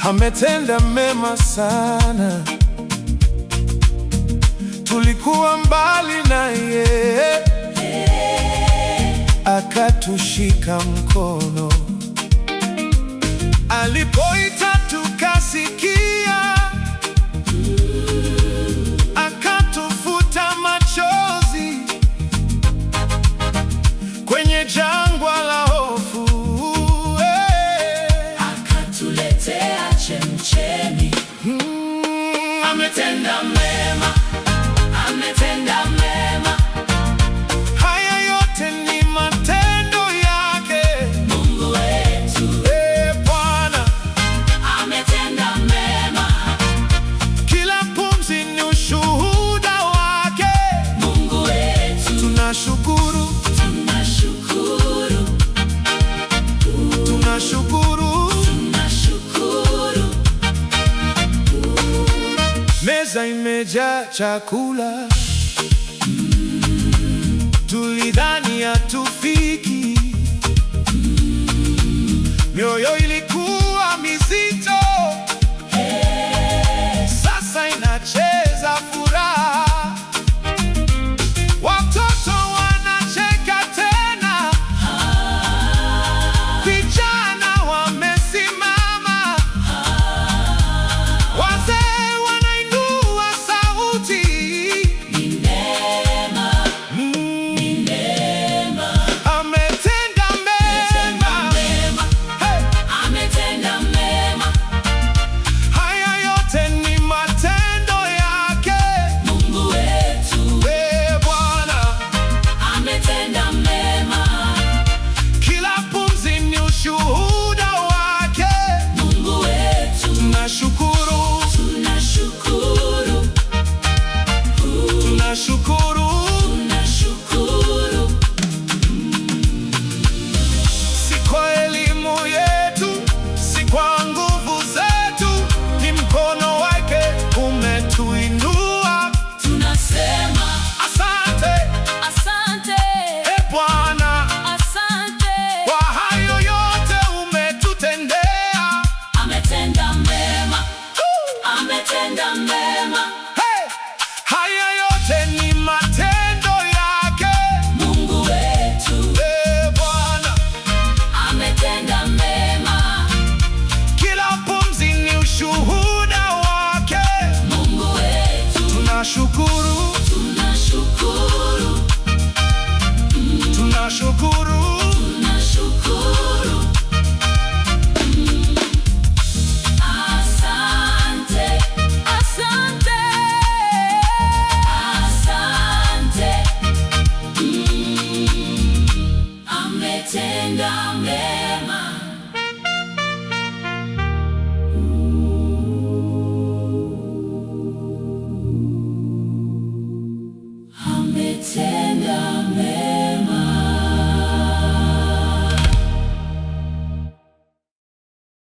Ametenda mema sana. Tulikuwa mbali naye, akatushika mkono. Alipoita tukasikia, akatufuta machozi kwenye jangwa la hofu, akatuletea chemchemi. Ametenda mema, ametenda mema. Haya yote ni matendo yake Mungu wetu. Bwana Ametenda mema. kila pumzi ni ushuhuda wake. Mungu wetu. Tunashukuru, Tunashukuru, tunashukuru. tunashukuru. Meza imejaa chakula, tulidhani hatufiki. Mioyo